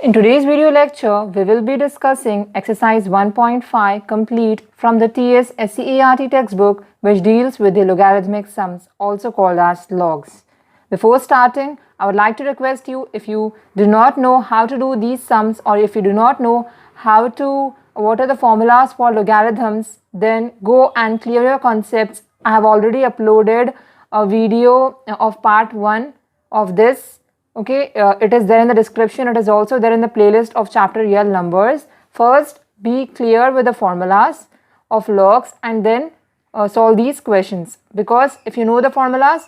In today's video lecture, we will be discussing exercise 1.5 complete from the TS SCERT textbook, which deals with the logarithmic sums, also called as logs. Before starting, I would like to request you, if you do not know how to do these sums, or if you do not know what are the formulas for logarithms, then go and clear your concepts. I have already uploaded a video of part 1 of this. Okay, it is there in the description. It is also there in the playlist of chapter real numbers. First, be clear with the formulas of logs and then solve these questions, because if you know the formulas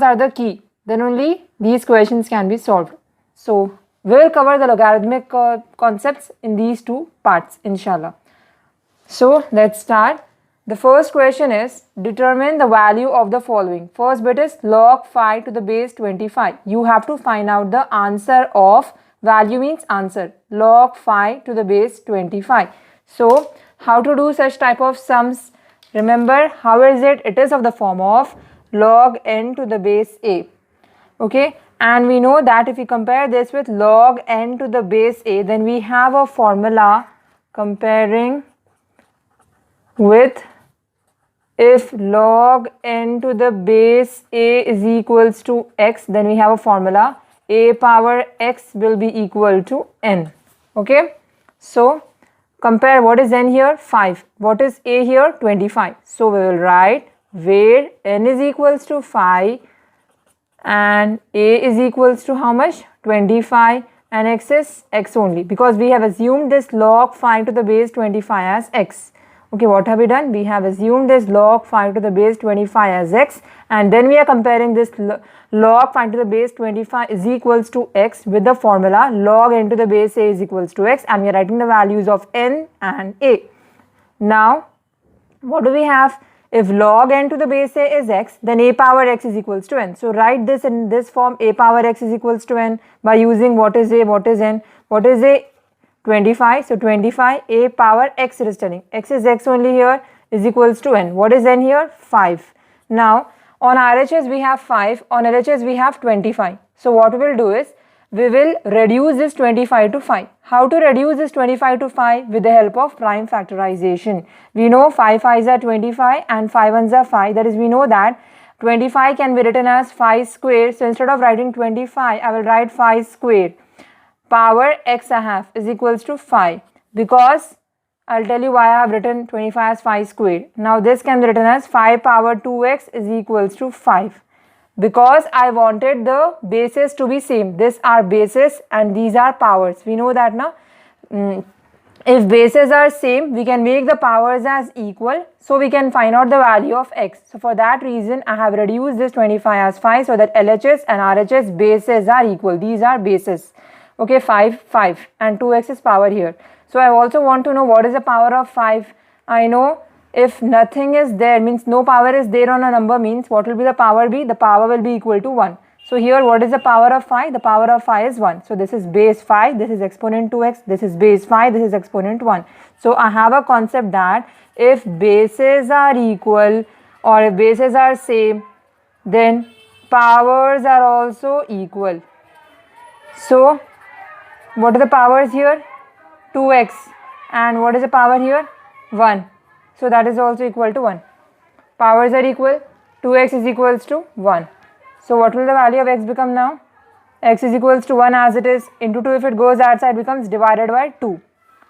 are the key, then only these questions can be solved. So we will cover the logarithmic concepts in these two parts, inshallah. So let's start. The first question is, determine the value of the following. First bit is log 5 to the base 25. You have to find out the answer of, value means answer, log 5 to the base 25. So how to do such type of sums? Remember, how is it? It is of the form of log n to the base a. Okay, and we know that if we compare this with log n to the base a, then we have a formula comparing with, if log n to the base a is equals to x, then we have a formula a power x will be equal to n. Okay, so compare, what is n here? 5. What is a here? 25. So we will write where n is equals to 5 and a is equals to how much? 25, and x is x only, because we have assumed this log 5 to the base 25 as x. Okay, what have we done? We have assumed this log 5 to the base 25 as x, and then we are comparing this log 5 to the base 25 is equals to x with the formula log n to the base a is equals to x, and we are writing the values of n and a. Now, what do we have? If log n to the base a is x, then a power x is equals to n. So write this in this form, a power x is equals to n, by using what is a, what is n, what is a? 25. So 25 a power x, it is telling x is x only here, is equals to n. What is n here? 5. Now on RHS we have 5, on LHS we have 25. So what we will do is, we will reduce this 25 to 5. How to reduce this 25 to 5? With the help of prime factorization. We know 5 5s are 25 and 5 1s are 5. That is, we know that 25 can be written as 5 square. So instead of writing 25, I will write 5 square. Power x I have is equals to 5, because I'll tell you why I have written 25 as 5 square. Now this can be written as 5 power 2x is equals to 5, because I wanted the bases to be same. These are bases and these are powers. We know that now. If bases are same, we can make the powers as equal, so we can find out the value of x. So for that reason, I have reduced this 25 as 5, so that LHS and RHS bases are equal. These are bases. Okay, 5 5 and 2x is power here. So I also want to know what is the power of 5. I know if nothing is there, means no power is there on a number, means what will be the power be? The power will be equal to 1. So here, what is the power of 5? The power of 5 is 1. So this is base 5, this is exponent 2x, this is base 5, this is exponent 1. So I have a concept that if bases are equal or if bases are same, then powers are also equal. So what are the powers here? 2x. And what is the power here? 1. So that is also equal to 1. Powers are equal. 2x is equals to 1. So what will the value of x become now? X is equals to 1 as it is. Into 2, if it goes outside, becomes divided by 2.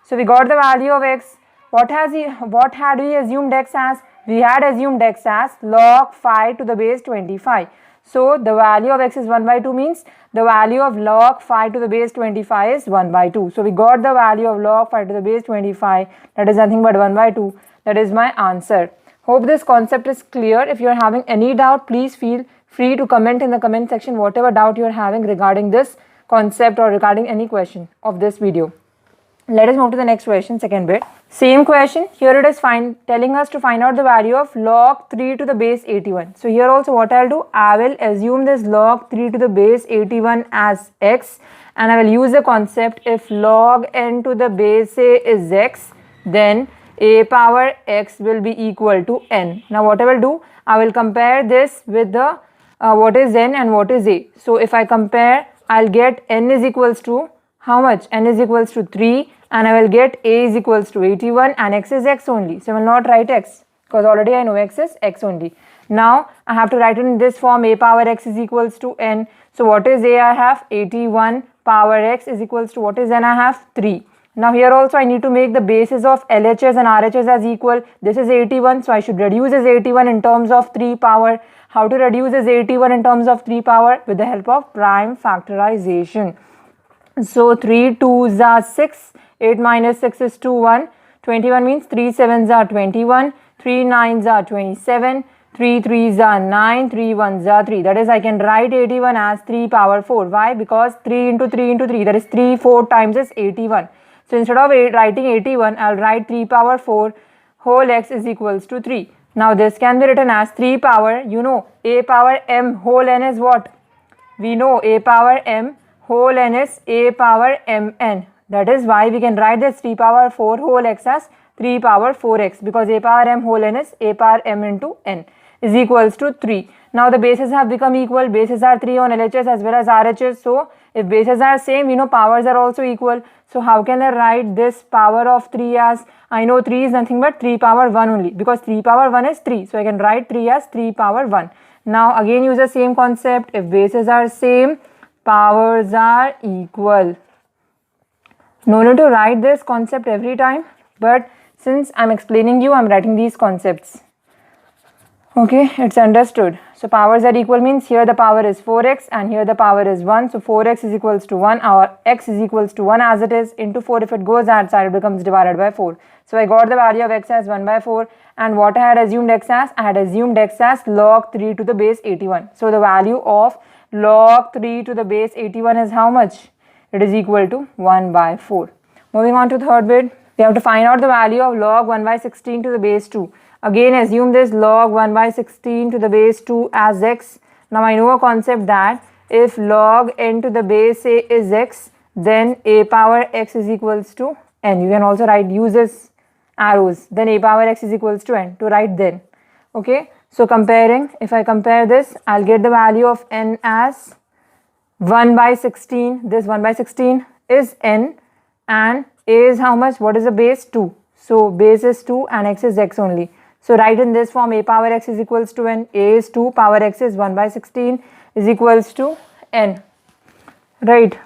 So we got the value of x. What had we assumed x as? We had assumed x as log 5 to the base 25. So the value of x is 1 by 2, means the value of log 5 to the base 25 is 1 by 2. So we got the value of log 5 to the base 25, that is nothing but 1 by 2. That is my answer. Hope this concept is clear. If you are having any doubt, please feel free to comment in the comment section whatever doubt you are having regarding this concept or regarding any question of this video. Let us move to the next question, second bit. Same question, here it is telling us to find out the value of log 3 to the base 81. So here also what I'll do, I will assume this log 3 to the base 81 as x, and I will use the concept, if log n to the base a is x, then a power x will be equal to n. Now what I will do, I will compare this with the what is n and what is a. So if I compare, I'll get n is equals to how much? N is equals to 3 and I will get A is equals to 81 and X is X only. So I will not write X because already I know X is X only. Now I have to write it in this form, A power X is equals to N. So what is A I have? 81 power X is equals to what is N I have? 3. Now here also I need to make the bases of LHS and RHS as equal. This is 81, so I should reduce this 81 in terms of 3 power. How to reduce this 81 in terms of 3 power? With the help of prime factorization. So 3 2s are 6, 8 minus 6 is 2, 1. 21 means 3 7s are 21, 3 9s are 27, 3 3s are 9, 3 1s are 3. That is, I can write 81 as 3 power 4. Why? Because 3 into 3 into 3, that is 3 4 times is 81. So instead of writing 81, I will write 3 power 4 whole x is equals to 3. Now this can be written as 3 power, you know, a power m whole n is what? We know a power m whole n is a power mn. That is why we can write this 3 power 4 whole x as 3 power 4x, because a power m whole n is a power m into n is equals to 3. Now the bases have become equal. Bases are 3 on LHS as well as RHS. So if bases are same, we know powers are also equal. So how can I write this power of 3 as, I know 3 is nothing but 3 power 1 only, because 3 power 1 is 3. So I can write 3 as 3 power 1. Now again use the same concept. If bases are same, powers are equal. No need to write this concept every time, but since I'm explaining you, I'm writing these concepts. Okay, it's understood. So powers are equal means here the power is 4x and here the power is 1. So 4x is equals to 1, or x is equals to 1 as it is, into 4. If it goes that side, it becomes divided by 4. So I got the value of x as 1 by 4. And what I had assumed x as? I had assumed x as log 3 to the base 81. So the value of log 3 to the base 81 is how much? It is equal to 1 by 4. Moving on to third bit, we have to find out the value of log 1 by 16 to the base 2. Again assume this log 1 by 16 to the base 2 as x. Now I know a concept that if log n to the base a is x, then a power x is equals to n. You can also write, use this arrows, then a power x is equals to n to write then. Okay, so comparing, if I compare this, I'll get the value of n as 1 by 16. This 1 by 16 is n and a is how much? What is the base? 2. So base is 2 and x is x only. So write in this form, a power x is equals to n, a is 2, power x is 1 by 16 is equals to n. Right,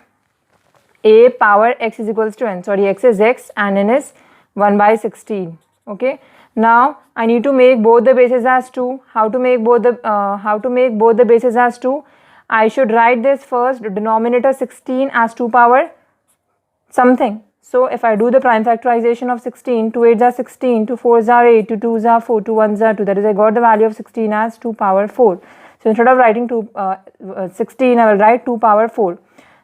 a power x is equals to n, sorry, x is x and n is 1 by 16. Okay, now I need to make both the bases as 2. How to make both the bases as 2? I should write this first, denominator 16 as 2 power something. So if I do the prime factorization of 16, 2 8s are 16, 2 4s are 8, 2 2s are 4, 2 1s are 2. That is, I got the value of 16 as 2 power 4. So instead of writing 16, I will write 2 power 4.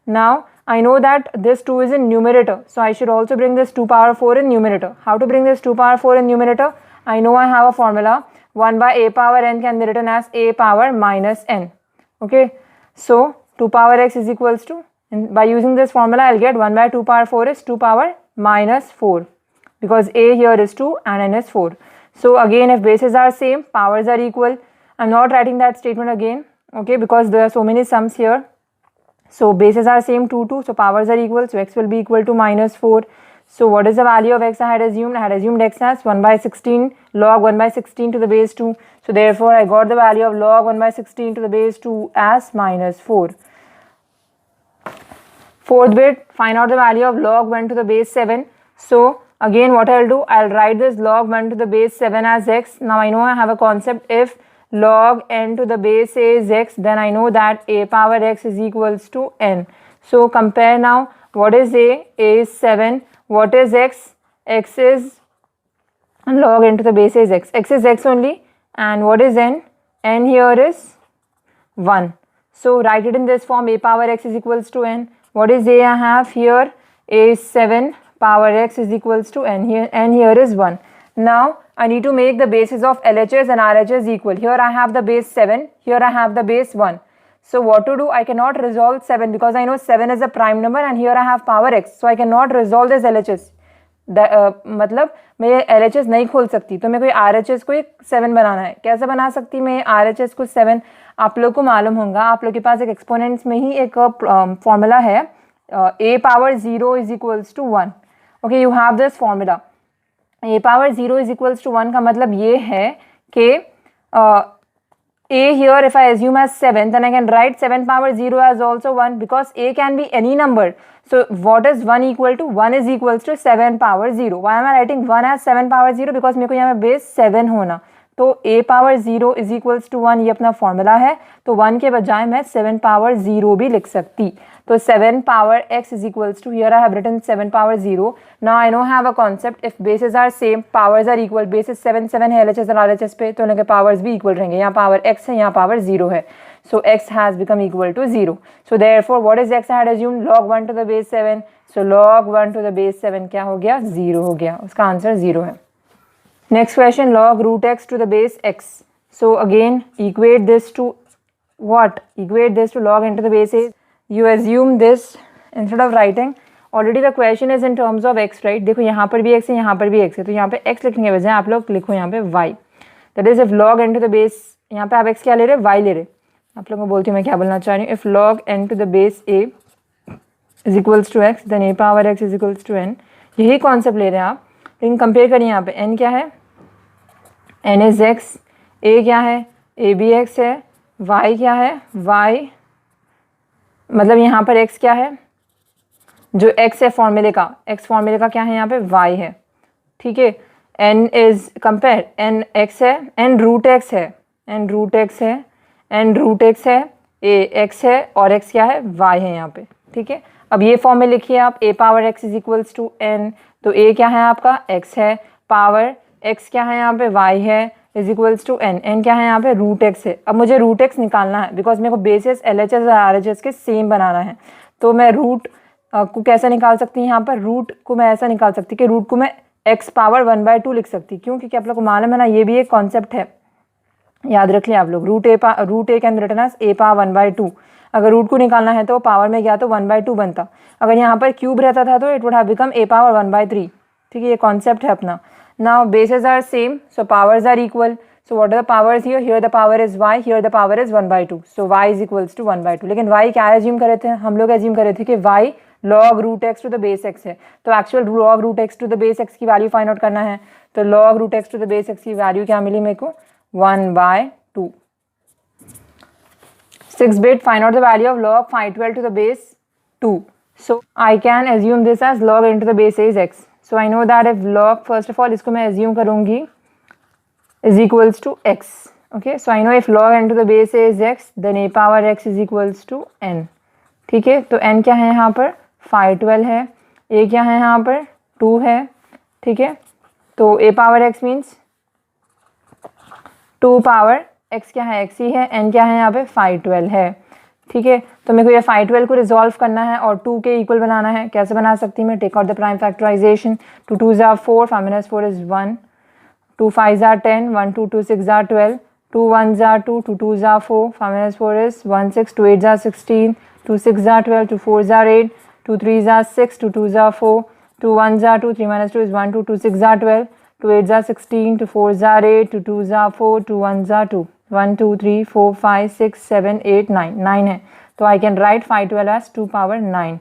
Now I know that this 2 is in numerator. So I should also bring this 2 power 4 in numerator. How to bring this 2 power 4 in numerator? I know I have a formula. 1 by a power n can be written as a power minus n. Okay. So 2 power x is equals to, and by using this formula, I'll get 1 by 2 power 4 is 2 power minus 4, because a here is 2 and n is 4. So again, if bases are same, powers are equal. I'm not writing that statement again, okay, because there are so many sums here. So bases are same, 2 2, so powers are equal, so x will be equal to minus 4. So what is the value of x I had assumed? I had assumed x as 1 by 16, log 1 by 16 to the base 2. So therefore, I got the value of log 1 by 16 to the base 2 as minus 4. Fourth bit, find out the value of log 1 to the base 7. So again what I'll do, I'll write this log 1 to the base 7 as x. Now I know I have a concept, if log n to the base a is x, then I know that a power x is equals to n. So compare now, what is a? A is 7. What is x? X is log n to the base a is x. X is x only. And what is n? N here is 1. So write it in this form, a power x is equals to n. What is a I have here? A is 7, power x is equals to n. Here is 1. Now I need to make the bases of LHS and RHS equal. Here I have the base 7, here I have the base 1. So what to do? I cannot resolve 7 because I know 7 is a prime number and here I have power x. So I cannot resolve this LHS. मतलब मैं ये LHS नहीं खोल सकती, तो मैं कोई RHS को एक 7 बनाना है. कैसे बना सकती मैं RHS को 7? आप लोग को मालूम होगा, आप लोग के पास एक एक्सपोनेंट्स में ही एक फॉर्मूला है a power 0 is equals to 1. Okay, you have this formula. a power 0 is equals to 1 का मतलब ये है कि a here, if I assume as 7, then I can write 7 power 0 as also 1, because a can be any number. So what is 1 equal to? 1 is equals to 7 power 0. Why am I writing 1 as 7 power 0? Because मेरे को यहाँ पे base 7 होना, तो a power 0 is equals to 1, ये अपना formula है. तो 1 के बजाय मैं 7 पावर 0 भी लिख सकती. तो 7 power x is equals to, here I have written 7 power 0. Now I know have a concept, if bases are same, powers are equal, basis 7 7 है LHS और RHS पे, तो उनके पावर्स भी इक्वल रहेंगे. यहाँ पावर x है, यहाँ पावर 0 है. So x has become equal to 0. So therefore what is x I had assumed? Log 1 to the base 7. So log 1 to the base 7 क्या हो गया? 0 हो गया. उसका आंसर 0 है. Next question, log root x to the base x. So again equate this to what? Equate this to log into the base a. You assume this instead of writing. Already the question is in terms of x, right? देखो यहाँ पर भी x है, यहाँ पर भी x है, तो यहाँ पे x लिखने के बजाय आप लोग लिखो यहाँ पे y. That is if log n to the base, यहाँ पे आप x क्या ले रहे? y ले रहे. आप लोगों को बोलती हूँ मैं क्या बोलना चाह रही हूँ. If log n to the base a is equals to x, then a power x is equals to n. यही कॉन्सेप्ट ले रहे हैं आप, लेकिन कंपेयर करिए यहाँ पे n क्या है? n is x, a क्या है? a भी x है, y क्या है? y मतलब यहाँ पर x क्या है? जो x है फॉर्मूले का, x फॉर्मूले का क्या है यहाँ पे? y है. ठीक है. n is compare, n x है, n रूट x है, n रूट x है, n रूट x है, a x है और x क्या है? y है यहाँ पे. ठीक है. अब ये फॉर्म में लिखिए आप, a power x is equals to n. तो a क्या है आपका? x है, पावर x क्या है यहाँ पे? y है, is equals to n. n क्या है यहाँ पे? रूट x है. अब मुझे रूट x निकालना है, बिकॉज मेरे को बेसिस LHS और RHS के सेम बनाना है. तो मैं रूट को कैसे निकाल सकती हूँ? यहाँ पर रूट को मैं ऐसा निकाल सकती कि रूट को मैं x पावर 1/2 लिख सकती. क्यों? क्योंकि आप लोग को मालूम है ना, ये भी एक कॉन्सेप्ट है, याद रख लिया आप लोग. Root a can written as a power 1/2. अगर रूट को निकालना है तो पावर में गया तो 1/2 बनता. अगर यहाँ पर क्यूब रहता था तो it would have become a power 1/3. ठीक है, ये कॉन्सेप्ट है अपना. Now bases are same, so powers are equal. So what are the powers here? Here the power is y, here the power is 1/2. So y is equals to 1/2. लेकिन y क्या assume कर रहे थे हम लोग? Assume कर रहे थे कि y log root x to the base x है. तो actual log root x to the base x की वैल्यू फाइंड आउट करना है. तो log root x to the base x की वैल्यू क्या मिली मेरे को? 1/2. 6 bit, find out the value of log 512 to the base 2. So I can assume this as log n to the base a is x. So I know that if log, first of all इसको मैं assume करूँगी is equals to x. Okay, so I know if log n to the base a is x, then a power x is equals to n. ठीक है, तो n क्या है यहाँ पर? 512 है. a क्या है यहाँ पर? 2 है. ठीक है, तो a power x means 2 power x क्या है? x ही है. n क्या है यहाँ पे? 512 है. ठीक है, तो मेरे को ये 512 को रिजॉल्व करना है और 2 के इक्वल बनाना है. कैसे बना सकती हूँ मैं? Take out the prime factorisation. 2 2s are 4, 5 minus 4 is 1, 2 5s are 10, 1 2 2 6 are 12, 2 1s are 2, 2 2s are 4, 5 minus 4 is 1 6, 2 8s are 16, 2 6s are 12, 2 4s are 8, 2 3s are 6, 2 2s are 4, 2 1s are 2, 3 minus 2 is 1 2, 2 6s are 12, 2 8s are 16, 2 4s are 8, 2 2s are 4, 2 1s are 2, 1 2 3 4 5 6 7 8 9, 9 है. तो I can write 512 as 2 power 9.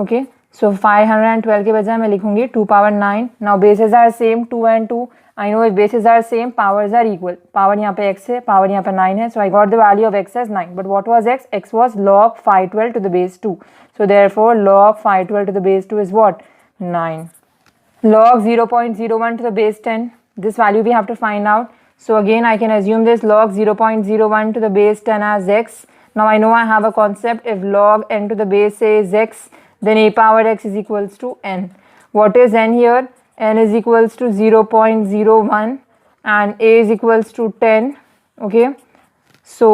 Okay, so 512 के बजाय मैं लिखूंगी 2 power 9. Now bases are same 2 and 2. I know if bases are same, powers are equal. Power यहाँ पे x है, power यहाँ पे 9 है. So I got the value of x as 9. But what was x? x was log 512 to the base 2. So therefore log 512 to the base 2 is what? 9. Log 0.01 to the base 10. This value we have to find out. So again I can assume this log 0.01 to the base 10 as x. Now I know I have a concept, if log n to the base a is x, then a power x is equals to n. What is n here? N is equals to 0.01 and a is equals to 10. Okay, so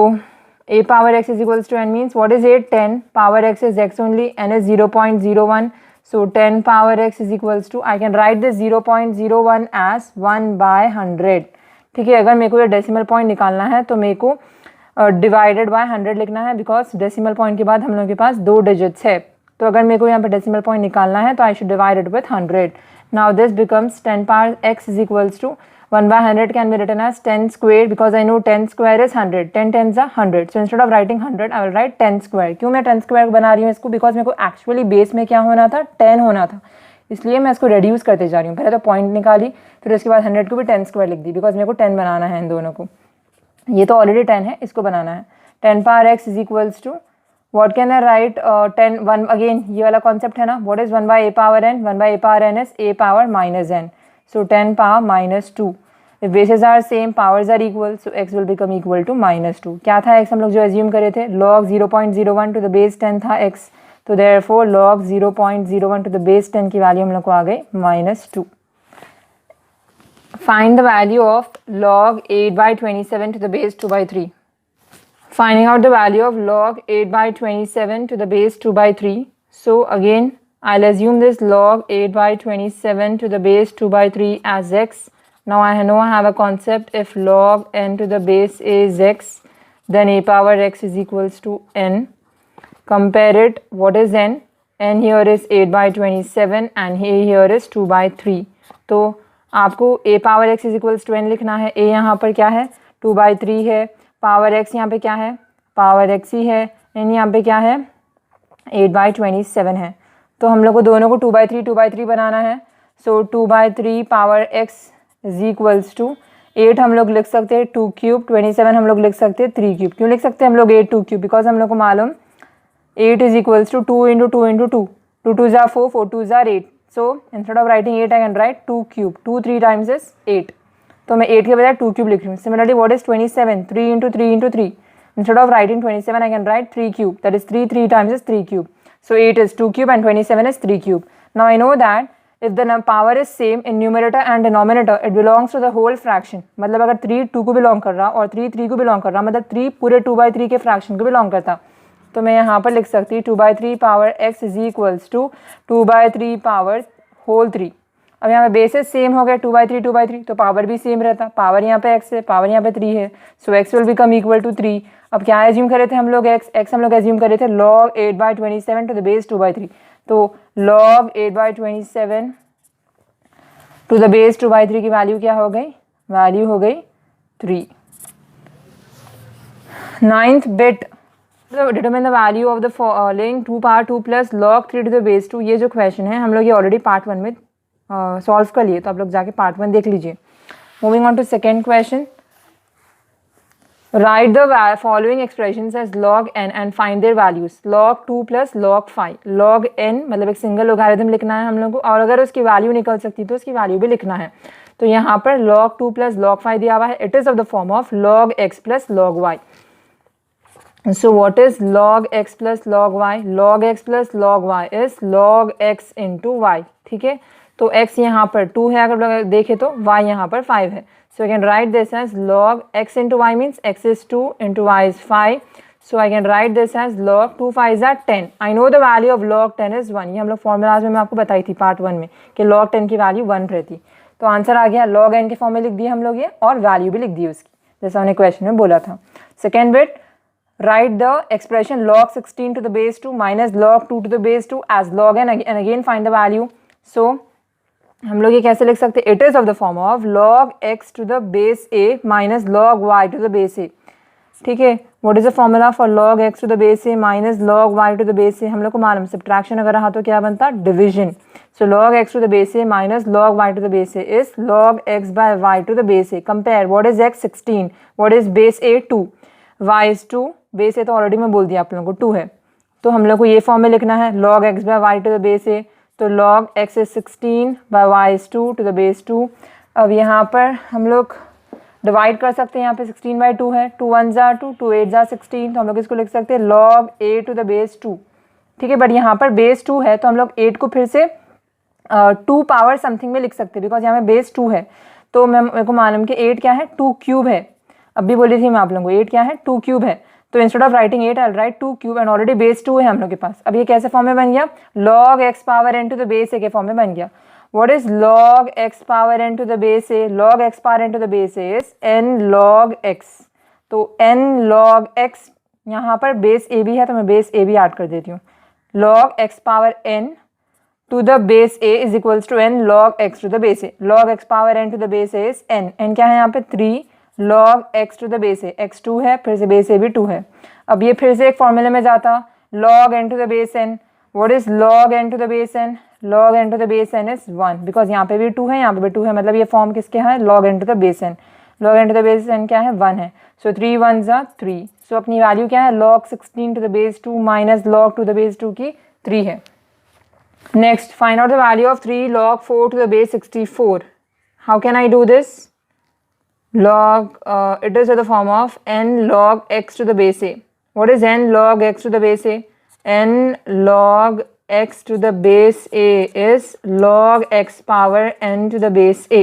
a power x is equals to n means what is a? 10. Power x is x only, n is 0.01. So 10 power x is equals to, I can write this 0.01 as 1/100. ठीक है, अगर मेरे को ये decimal point निकालना है तो मेरे को डिवाइडेड बाय 100 लिखना है, बिकॉज डेसिमल पॉइंट के बाद हम लोगों के पास 2 डिजिट्स है. तो अगर मेरे को यहाँ पे डेसिमल पॉइंट निकालना है तो I should divide it with 100. Now this becomes 10 power x is equals to 1/100 can be written as 10 square because I know 10 square is 100. 10 tens are 100. So instead of writing 100, I will write 10 square. क्यों मैं 10 square बना रही हूँ इसको? Because मेरे को actually base में क्या होना था? 10 होना था, इसलिए मैं इसको रेड्यूस करते जा रही हूँ. पहले तो पॉइंट निकाली, फिर उसके बाद 100 को भी 10 स्क्वायर लिख दी बिकॉज मेरे को 10 बनाना है इन दोनों को. ये तो ऑलरेडी 10 है, इसको बनाना है. 10 power x is equals to what can I write? 10 1 again ये वाला कॉन्सेप्ट है ना. what is 1/a power n? 1/a power n is a power minus n. so 10 power minus 2. if bases are same, powers are equal, so x will become equal to -2. क्या था x हम लोग जो assume करे थे? log 0.01 to the base 10 था x. तो therefore log 0.01 to the base 10 की वैल्यू हम लोग को आ गई -2. Find the value of log 8/27 to the base 2/3. Finding out the value of log 8/27 to the base 2/3. So again, I'll assume this log 8/27 to the base 2/3 as x. Now I know I have a concept. If log n to the base is x, then a power x is equals to n. Compare it. What is n? n here is 8/27 and here is 2/3. तो आपको a power x is equals to n लिखना है. a यहाँ पर क्या है? 2/3 है. Power x यहाँ पे क्या है? पावर x ही है. n यहाँ पे क्या है? 8/27 है. तो हम लोग को दोनों को 2/3 बनाना है. So 2/3 power x is equals to 8 हम लोग लिख सकते हैं 2 क्यूब, 27 हम लोग लिख सकते हैं 3 क्यूब. क्यों लिख सकते हैं हम लोग 8 2 क्यूब? बिकॉज हम लोग को मालूम 8 is equals to 2 into 2 into 2. 2 2 जार 4, 4 2 जार 8. So instead of writing 8 I can write 2 cube. 2 3 times is 8. तो मैं 8 के बजाय 2 क्यूब लिख रही हूँ. Similarly what is 27? 3 into 3 into 3. Instead of writing 27 I can right 3 cube. That is 3 3 times is 3 cube. So 8 is 2 cube and 27 is 3 cube. Now I know that if the power is same in numerator and denominator, it belongs to the whole fraction. मतलब अगर 3 2 को belong कर रहा और 3 3 को belong कर रहा, मतलब 3 पूरे 2/3 के फ्रैक्शन को बिलोंग करता, तो मैं यहाँ पर लिख सकती 2/3 power x is equals to 2/3 power whole 3. अब यहाँ पे बेसिस सेम हो गया 2/3 तो पावर भी सेम रहता. पावर यहाँ पे x है, पावर यहाँ पे 3 है. So x will become equal to 3. अब क्या एज्यूम करे थे हम लोग? x हम लोग एज्यूम करे थे log 8/27 टू द बेस 2/3. तो log 8/27 टू द बेस 2/3 की वैल्यू क्या हो गई? वैल्यू हो गई 3. 9th bit, determine the value of the following 2 power 2 plus log 3 to the base 2. ये जो क्वेश्चन है हम लोग ये ऑलरेडी पार्ट 1 में सॉल्व कर लिए, तो आप लोग जाके पार्ट 1 देख लीजिए. Moving on to second question. Write the following expressions as log n and find their values. log 2 plus log 5. log n मतलब एक सिंगल लोगारिथम लिखना है हम लोग को, और अगर उसकी वैल्यू निकल सकती तो उसकी वैल्यू भी लिखना है. तो यहाँ पर log 2 plus log 5 दिया हुआ है. It is of the form of log x plus log y. So what is log x plus log y? log x plus log y is log x into y. ठीक है, तो x यहाँ पर 2 है, अगर देखें तो y यहाँ पर 5 है. So I can write this as log x into y means x is 2 into y is 5. So I can write this as log 2 5s are 10. I know the value of log 10 is 1. ये हम लोग formulas में मैं आपको बताई थी part 1 में कि log 10 की वैल्यू 1 रहती. तो आंसर आ गया log n के फॉर्म में लिख दिए हम लोग ये, और वैल्यू भी लिख दी उसकी, जैसा हमने क्वेश्चन में बोला था. Second bit, write the expression log 16 to the base 2 minus log 2 to the base 2 as log n and again find the value. So हम लोग ये कैसे लिख सकते हैं? It is of the form of log x to the base a minus log y to the base a. ठीक है, what is the formula for log x to the base a minus log y to the base a? हम लोग को मालूम subtraction अगर रहा तो क्या बनता? Division. So log x to the base a minus log y to the base a is log x by y to the base a. Compare what is x 16, what is base a 2, y is 2, base a तो already मैं बोल दिया आप लोगों को 2 है. तो हम लोग को ये फॉर्म में लिखना है log x by y to the base a. तो log x is 16 by y is 2 to the base 2. अब यहाँ पर हम लोग डिवाइड कर सकते हैं. यहाँ पे 16/2 है, 2 1 जार 2, 2 8 जार 16. तो हम लोग इसको लिख सकते हैं log a to the base 2. ठीक है, बट यहाँ पर बेस 2 है तो हम लोग 8 को फिर से 2 पावर समथिंग में लिख सकते हैं, बिकॉज यहाँ पे बेस 2 है. तो मेरे को मालूम कि 8 क्या है? 2 क्यूब है. अब भी बोली थी मैं आप लोगों को 8 क्या है? 2 क्यूब है. तो instead of writing 8 I right 2 cube and already base 2 है हम लोग के पास. अब ये कैसे फॉर्म में बन गया? log x power n to the base a के फॉर्म में बन गया. What is log x power n to the base a? log x power n to the base a is n log x. तो n log x, यहाँ पर base a भी है तो मैं बेस a भी ऐड कर देती हूँ. log x power n to the base a is equals to n log x to the base a. Log x power n to the base a is n. N क्या है यहाँ पे 3 log x to the base a. X 2 है, फिर से base ए भी 2 है। अब ये फिर से एक फॉर्मूले में जाता, log n to the base n. What is log n to the base n? Log n to the base n is 1 because यहाँ पे भी 2 है, यहाँ पे भी 2 है, मतलब ये फॉर्म किसके है? log n to the base n. log n to the base n क्या है? 1 है। सो 3 1s are 3। सो अपनी वैल्यू क्या है? log 16 to the base 2 minus log to the base 2 की 3 है। Next, find out the value of 3 log 4 to the base 64. How can I do this? log it is in the form of n log x to the base a. What is n log x to the base a? n log x to the base a is log x power n to the base a।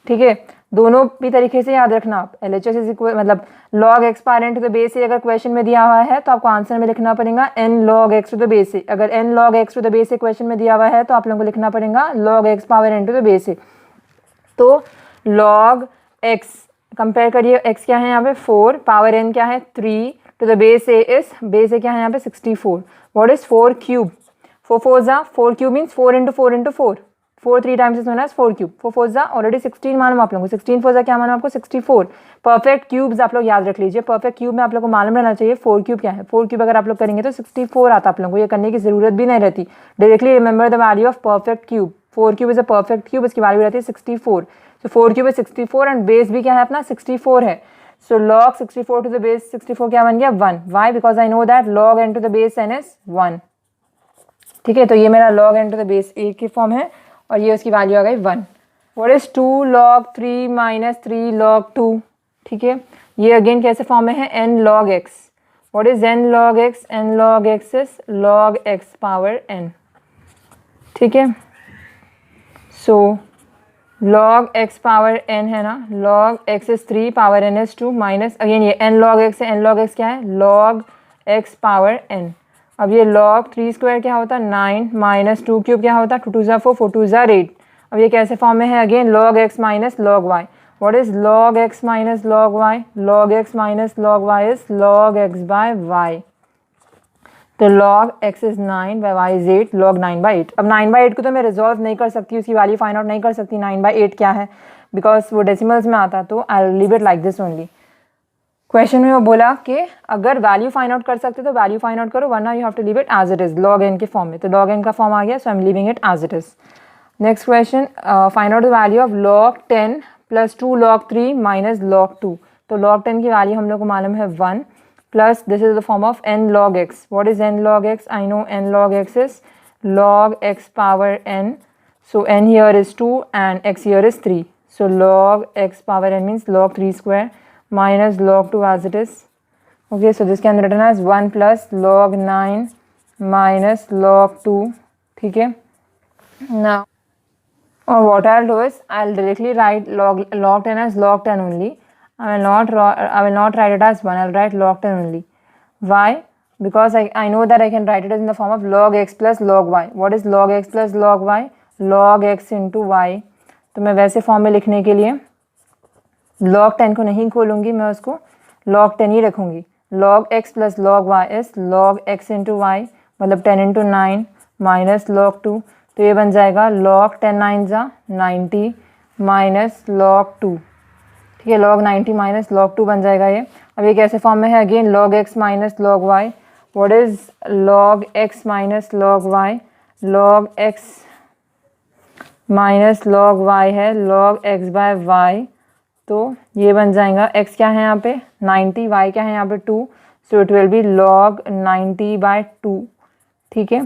ठीक है, दोनों भी तरीके से याद रखना आप। LHS is equal मतलब log x power n to the base a अगर क्वेश्चन में दिया हुआ है तो आपको आंसर में लिखना पड़ेगा n log x to the base a। अगर n log x to the base a question में दिया हुआ है तो आप लोगों को लिखना पड़ेगा log x power n to the base a। तो log x कंपेयर करिए, x क्या है यहाँ पे 4, पावर n क्या है 3 to the base a is, base a क्या है यहाँ पे 64। what is 4 cube? 4 4s are 4 cube means 4 into 4 into 4। 4 3 times is known as 4 cube। 4 4s are already 16 मालूम आप लोगों को। 16 4s are क्या मालूम आपको? 64। परफेक्ट क्यूब्स आप लोग याद रख लीजिए। परफेक्ट क्यूब में आप लोग को मालूम रहना चाहिए 4 क्यूब क्या है। 4 क्यूब अगर आप लोग करेंगे तो 64 आता आप लोगों को, ये करने की जरूरत भी नहीं रहती। Directly remember the value of perfect cube. 4 cube is a perfect cube, इसकी वैल्यू रहती है 64। तो 4 क्यूब इज 64 एंड बेस भी क्या है अपना 64 है। So log 64 to the base 64 क्या बन गया? 1। Why? Because I know that log n to the base n is 1। ठीक है, तो ये मेरा log n to the base a की फॉर्म है और ये उसकी वैल्यू आ गई 1। What is 2 log 3 minus 3 log 2? ठीक है, ये अगेन कैसे फॉर्म में है? n log x। What is n log x? n log x is log x power n। ठीक है, so log x power n है ना, log x is 3 power n is 2 minus again ये n log x है। n log x क्या है? log x power n। अब ये log 3 स्क्वायर क्या होता है? 9 माइनस 2 क्यूब क्या होता है? 2 2 ज़ा 4 4 2 ज़ा 8। अब ये कैसे फॉर्म में है? Again log x minus log y। What is log x minus log y? log x minus log y is log x by y। तो log x is 9 by y is 8, log 9 by 8। अब 9 by 8 को तो मैं resolve नहीं कर सकती, उसकी value find out नहीं कर सकती 9 बाई 8 क्या है, बिकॉज वो डेसिमल्स में आता। तो I will leave it like this only. Question में वो बोला कि अगर वैल्यू फाइंड आउट कर सकते तो वैल्यू फाइंड आउट करो, वरना you have to leave it as it is log n के फॉर्म में। तो log n का फॉर्म आ गया, so I am leaving it as it is. Next question, find out the value of log 10 plus 2 log 3 minus log 2। तो log 10 की value हम लोग को मालूम है 1 plus this is the form of n log x. What is n log x? I know n log x is log x power n. So n here is 2 and x here is 3. So log x power n means log 3 square minus log 2 as it is. Okay, so this can be written as 1 plus log 9 minus log 2. ठीक है? Now, or what I'll do is I'll directly write log 10 as log 10 only. I will not write it as 1. I'll write log 10 only. Why? Because I know that I can write it in the form of log x plus log y. What is log x plus log y? Log x into y. तो मैं वैसे form में लिखने के लिए log 10 को नहीं खोलूंगी, मैं उसको log 10 ही रखूंगी। log x plus log y is log x into y, मतलब 10 into 9 माइनस log 2। तो ये बन जाएगा log 10 9 जा 90 माइनस log 2। ठीक है, log 90 माइनस log 2 बन जाएगा ये। अब ये कैसे फॉर्म में है? Again log x minus log y। What is log x minus log y? log x minus log y है log x बाय y। तो ये बन जाएगा, x क्या है यहाँ पे 90, y क्या है यहाँ पे 2, so it will be log 90 by 2। ठीक है,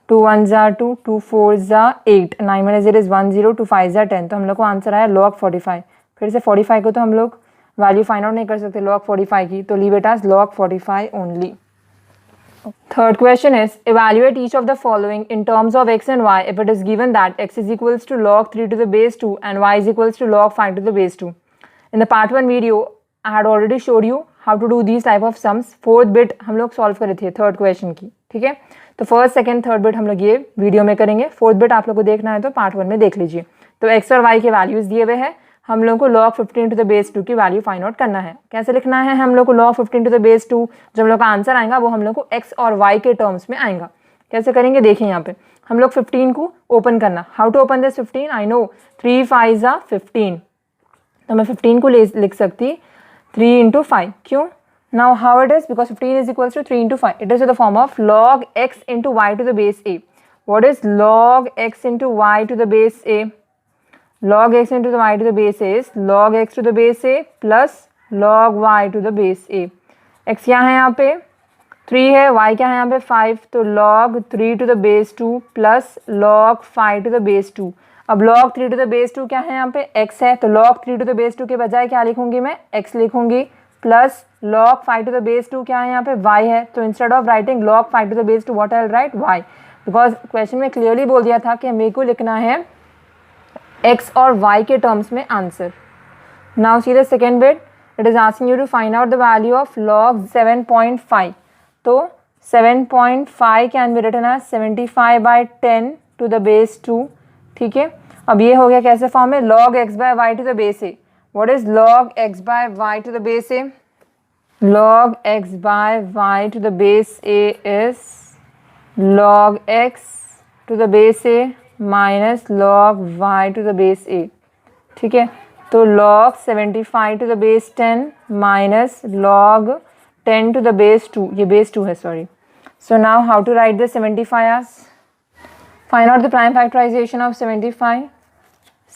2 1 ज़ा 2, 2 4 ज़ा 8, 9 माइनस 0 इज 1 0, 2 5 ज़ा 10। तो हम लोग को आंसर आया log 45। फिर से 45 को तो हम लोग वैल्यू फाइंड आउट नहीं कर सकते log 45 की, तो leave it as log 45 only. Third question is evaluate each of the following in terms of x and y if it is given that x is equals to log 3 to the base 2 and y is equals to log 5 to the base 2. In the part 1 video I had already showed you how to do these type of sums। Fourth bit हम लोग solve करे थे third question की। ठीक है, तो first second third bit हम लोग ये वीडियो में करेंगे। फोर्थ बिट आप लोग को देखना है तो पार्ट 1 में देख लीजिए। तो x और y के वैल्यूज दिए हुए हैं, हम लोग को log 15 टू द बेस 2 की वैल्यू फाइंड आउट करना है। कैसे लिखना है हम लोग को log 15 टू द बेस 2? जब हम लोग का आंसर आएगा वो हम लोग को x और y के टर्म्स में आएगा। कैसे करेंगे देखिए, यहाँ पे हम लोग 15 को ओपन करना, how to open this 15, I know 3 5 15, तो मैं 15 को लिख सकती 3 into 5, क्यों? Now how it is, because 15 is equals to 3 into 5, it is the form of log x into y to the base a. What is log x into y to the base a? Log x into the y to the base a is log x to the base a plus log y to the base a. x क्या है यहाँ पे 3 है, y क्या है यहाँ पे 5, तो log 3 to the base 2 plus log 5 to the base 2. अब log 3 to the base 2 क्या है यहाँ पे x है, तो log 3 to the base 2 के बजाय क्या लिखूंगी मैं x लिखूंगी, plus log 5 to the base 2 क्या है यहाँ पे y है, तो instead of writing log 5 to the base 2 what I will write y, because question में क्लियरली बोल दिया था कि मेरे को लिखना है x और y के टर्म्स में answer. Now see the second bit, it is asking you to find out the value of log 7.5. तो 7.5 can be written as 75/10 to the base 2. ठीक है, अब ये हो गया कैसे फॉर्म में log x by y to the base a. What is log x by y to the base a? log x by y to the base a is log x to the base a minus log y to the base a. ठीक है, तो log 75 to the base 10 minus log 10 to the base 2, ये base 2 है sorry. So now how to write this 75 as? Find out the prime factorization of 75.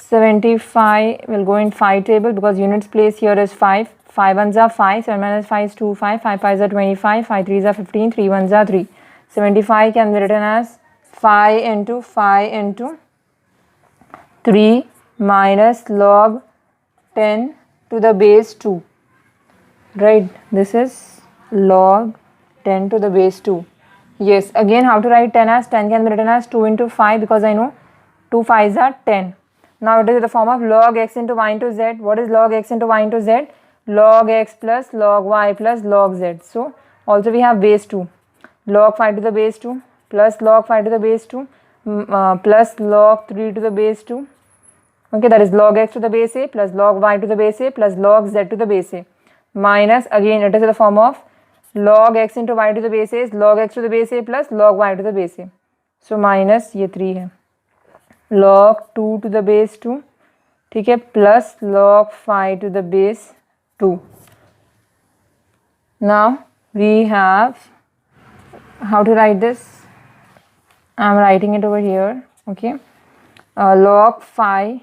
75 will go in 5 table because units place here is 5. 5 ones are 5, 7 minus 5 is 2, 5, 5 5s are 25, 5 3s are 15, 3 ones are 3. 75 can be written as 5 into 3 minus log 10 to the base 2. Right, this is log 10 to the base 2. Yes, again how to write 10 as? 10 can be written as 2 into 5 because I know 2 5s are 10. Now it is the form of log x into y into z. What is log x into y into z? Log x plus log y plus log z. So also we have base 2, log 5 to the base 2 plus log 5 to the base 2 plus log 3 to the base 2. Okay, that is log x to the base a plus log y to the base a plus log z to the base a minus, again it is the form of log x into y to the base a is log x to the base a plus log y to the base a. So minus ये 3 है, log 2 to the base 2, ठीक है, plus log 5 to the base 2. Now we have how to write this. I am writing it over here. Okay, log 5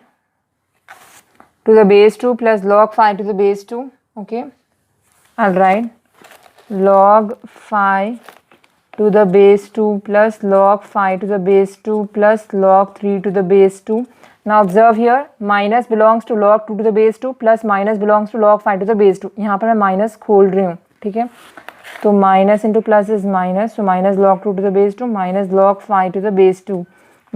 to the base 2 plus log 5 to the base 2. Okay, I'll write log 5 to the base 2 plus log 5 to the base 2 plus log 3 to the base 2. Now observe here, minus belongs to log 2 to the base 2 plus minus belongs to log 5 to the base 2. यहाँ पर मैं minus खोल रही हूँ, ठीक है, तो minus into plus is minus, so minus log 2 to the base 2 minus log 5 to the base 2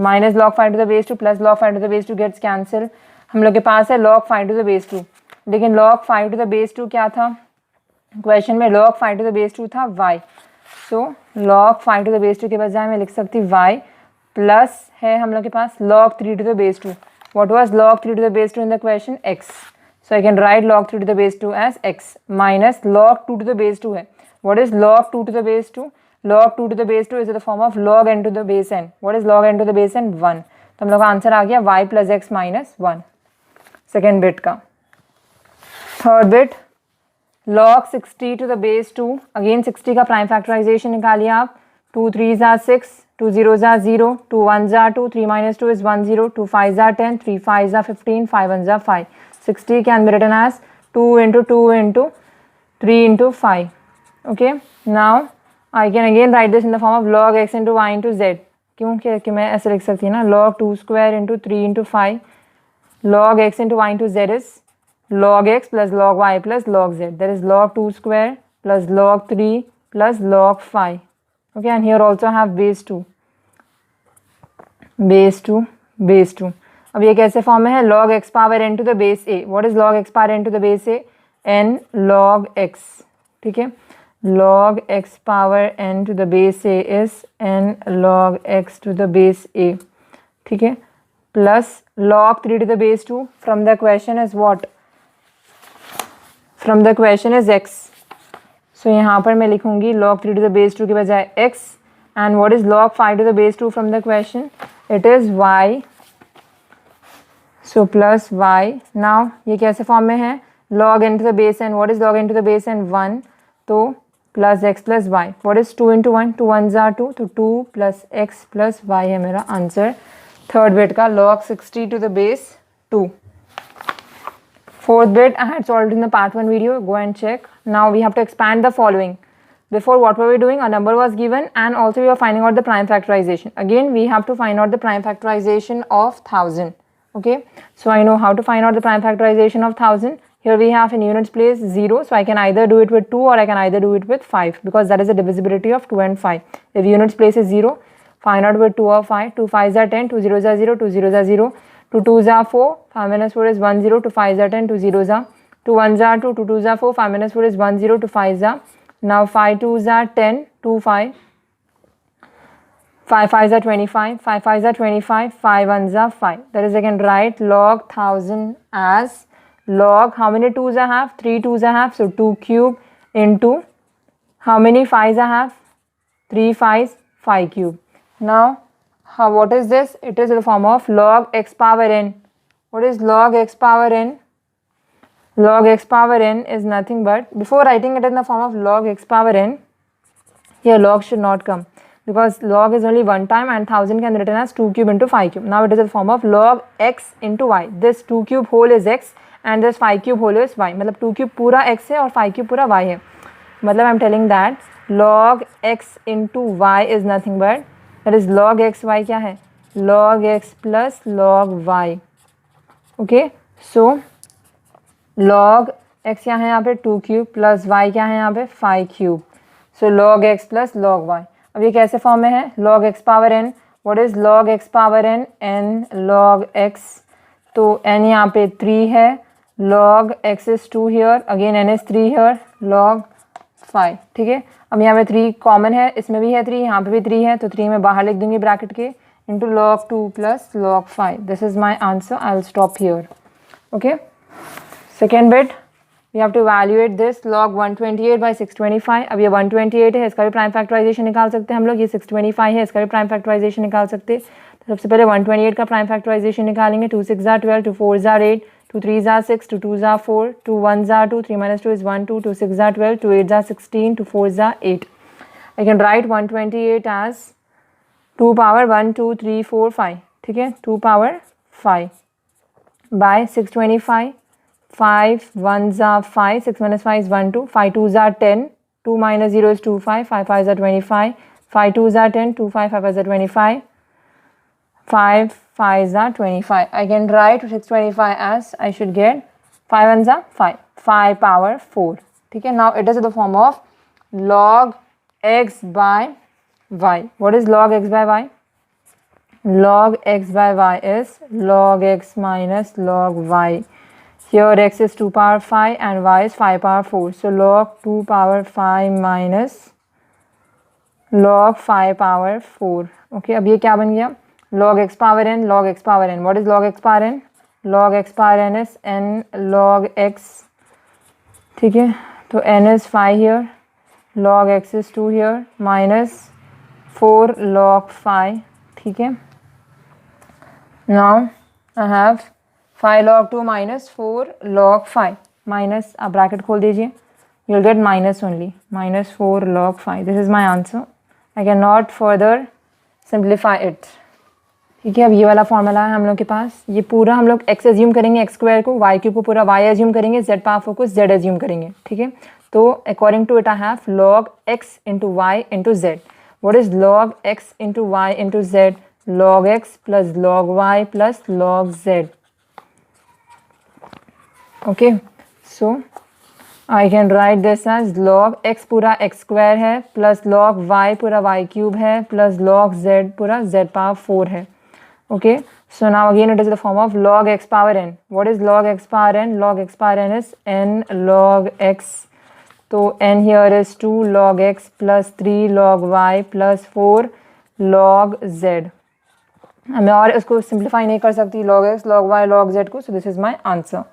minus log 5 to the base 2 plus log 5 to the base 2 gets cancel. हम लोग के पास है log 5 to the base 2, लेकिन log 5 to the base 2 क्या था question में? log 5 to the base 2 था y. So log 5 to the base 2 के बजाय मैं लिख सकती y प्लस है हम लोग के पास log 3 to the base 2. What was log 3 to the base 2 in the question? X. So I can write log 3 to the base 2 as x minus log 2 to the base 2 है. What is log 2 to the base 2? Log 2 to the base 2 is the form of log n to the base n. What is log n to the base n? 1. तो हम लोग का answer आ गया y plus x minus 1. Second bit का. Third bit, log 60 to the base 2. Again 60 का prime factorisation निकालिए आप. 2 3s are 6, 2 0s are 0, 2 1s are 2, 3 minus 2 is 1 0, 2 5s are 10, 3 5s are 15, 5 1s are 5. 60 can be written as 2 into 2 into 3 into 5. Okay, now I can again write this in the form of log x into y into z. क्योंकि मैं ऐसे लिख सकती हूँ ना, log 2 square into 3 into 5, log x into y into z is log x plus log y plus log z. That is log 2 square plus log 3 plus log 5. Okay, and here also have base 2, base 2, base 2. अब ये कैसे form में है? log x power n to the base a. What is log x power n to the base a? n log x. ठीक है, log x power n to the base a is n log x to the base a. ठीक है, plus log 3 to the base 2 from the question is what? From the question is x. So यहाँ पर मैं लिखूंगी log 3 to the base 2 के बजाय x And what is log 5 to the base 2 from the question? It is y. So plus y. Now ये कैसे form में है? log n to the base n. What is log n to the base n? 1. तो plus x plus y. What is 2 into 1? 2 1s are 2. तो 2 plus x plus y है मेरा answer third bit का log 60 to the base 2. Fourth bit I had solved in the part 1 video. Go and check. Now we have to expand the following. Before, what were we doing? A number was given and also we were finding out the prime factorization. Again, we have to find out the prime factorization of 1000. Okay, so I know how to find out the prime factorization of 1000. Here we have in units place 0, so I can either do it with 2 or I can either do it with 5 because that is the divisibility of 2 and 5. If units place is 0, find out with 2 or 5. 2 5s are 10, 2 0s are 0, 2 0s are 0, 2 2s are 4, 5 minus 4 is 1 0, 2 5s are 10, 2 0s are 2 1s are 2, 2 2s are 4, 5 minus 4 is 1 0, 2 5s are now 5 2s are 10, 2 5, 5 5s are 25, 5 5s are 25, 5 1s are 5. That is, I can write log 1000 as log, how many 2s I have? 3 2s I have, so 2 cube into how many 5s I have? 3 5s, 5 cube. Now, what is this? It is in the form of log x power n. What is log x power n? Log x power n is nothing but, before writing it in the form of log x power n, here log should not come because log is only one time and 1000 can be written as 2 cube into 5 cube. Now it is in the form of log x into y. This 2 cube whole is x and this 5 cube whole is y. मतलब 2 cube पूरा x है और 5 cube पूरा y है. मतलब I am telling that log x into y is nothing but, that is log x y क्या है? Log x plus log y. Okay, so log x क्या है यहाँ पे 2 क्यूब प्लस y क्या है यहाँ पे 5 क्यूब. सो log x plus log y. अब ये कैसे फॉर्म में है? log x power n. What is log x power n? n log x. तो n यहाँ पे 3 है. log x is 2 here. Again n is 3 here. log 5. ठीक है. अब यहाँ पे 3 कॉमन है, इसमें भी है 3, यहाँ पे भी 3 है, तो 3 में बाहर लिख दूंगी ब्रैकेट के into log 2 plus log 5. This is my answer. I will stop here. Okay. Second bit, we have to evaluate this log 128 by 625. अब ये 128 है, इसका भी प्राइम फैक्टराइजेशन निकाल सकते हैं हम लोग. ये 625 है, इसका भी प्राइम फैक्टराइजेशन निकाल सकते हैं. तो सबसे पहले 128 का प्राइम फैक्टराइजेशन निकालेंगे. 2 6 are 12, 2 4 are 8, 2 3 are 6, 2 2 are 4, 2 1 are 2, 3 minus 2 is 1 2, 2 6 are 12, 2 8 are 16, 2 4 are 8. I can write 128 as 2 power 1 2 3 4 5. ठीक है, 2 power 5 by 625. 5 1s are 5, 6 minus 5 is 1 2, 5 2s are 10, 2 minus 0 is 2 5, 5 5s are 25, 5 2s are 10, 2 5 5 5s are 25, 5 5s are 25. I can write 625 as, I should get 5 1s are 5, 5 power 4. ठीक है. Now it is in the form of log x by y. What is log x by y? Log x by y is log x minus log y. Here x is 2 power 5 and y is 5 power 4. So log 2 power 5 minus log 5 power 4. Okay, अब ये क्या बन गया? Log x power n, log x power n. What is log x power n? Log x power n is n log x. ठीक है, तो n is 5 here, log x is 2 here, minus 4 log 5. ठीक है. Now I have 5 log 2 minus 4 log 5 minus, आप bracket खोल दीजिए, you will get minus only, minus 4 log 5. This is my answer. I cannot further simplify it. ठीक है. अब ये वाला फॉर्मूला है हम लोग के पास. ये पूरा हम लोग x एज्यूम करेंगे, x स्क्वायर को, y क्यूब को पूरा y एज्यूम करेंगे, z पावर 4 को z एज्यूम करेंगे. ठीक है. तो according to it I have log x into y into z. What is log x into y into z? log x plus log y plus log z. Okay, so I can write this as log x पूरा x square है plus log y पूरा y cube है plus log z पूरा z power 4 है. Okay, so now again it is the form of log x power n. What is log x power n? Log x power n is n log x. तो n here is 2 log x plus 3 log y plus 4 log z. मैं और इसको simplify नहीं कर सकती log x, log y, log z को. So this is my answer.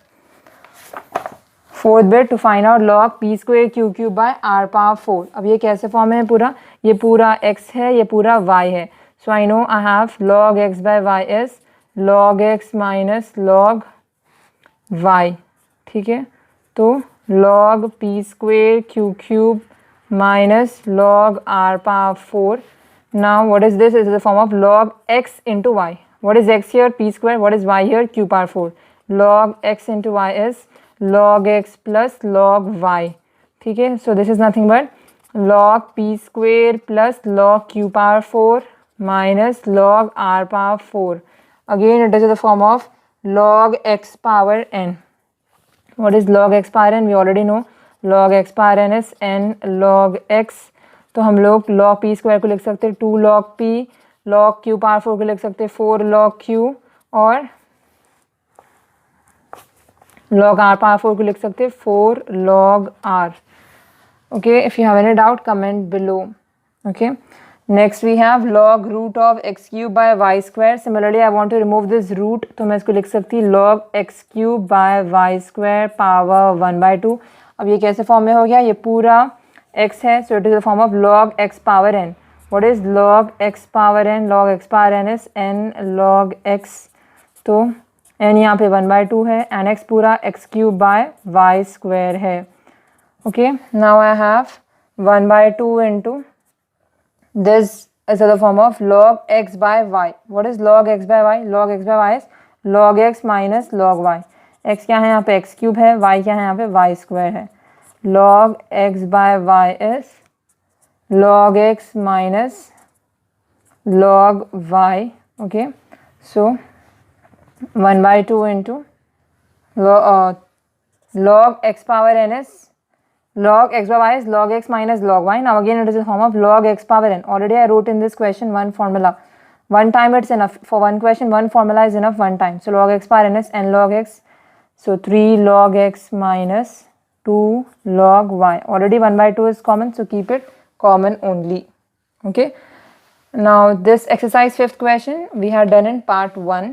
Fourth bit, to find out log p square q cube by r power 4. अब ये कैसे फॉर्म है पूरा? ये पूरा x है, ये पूरा y है. So I know I have log x by y is log x minus log y. ठीक है, तो log p square q cube minus log r power 4. Now what is this? It is the form of log x into y. What is x here? P square. What is y here? Q power 4. Log x into y is log x plus log y. ठीक है, so this is nothing but log p square plus log q power 4 minus log r power 4. Again it is in the form of log x power n. What is log x power n? We already know log x power n is n log x. तो हम लोग log p square को लिख सकते हैं 2 log p, log q power 4 को लिख सकते हैं 4 log q, और log r पावर 4 को लिख सकते हैं 4 log r. Okay, if you have any doubt, comment below. Okay, next we have log root of x cube by y square. Similarly, I want to remove this root, तो मैं इसको लिख सकती हूँ log x cube by y square power 1/2. अब ये कैसे form में हो गया? ये पूरा x है, so it is the form of log x power n. What is log x power n? Log x power n is n log x. तो n यहाँ पे 1/2 है, and x पूरा x cube by y square है. Okay, now I have 1/2 into this is the form of log x by y. What is log x by y? Log x by y is log x minus log y. x क्या है यहाँ पे? x cube है, y क्या है यहाँ पे? y square है. Log x by y is log x minus log y. Okay, so 1/2 into log x power n is log x by y is log x minus log y. Now again it is a form of log x power n. Already I wrote in this question one formula. One time it's enough. For one question, one formula is enough one time. So log x power n is n log x. So 3 log x minus 2 log y. Already 1/2 is common, so keep it common only. Okay. Now this exercise 5th question we had done in part 1.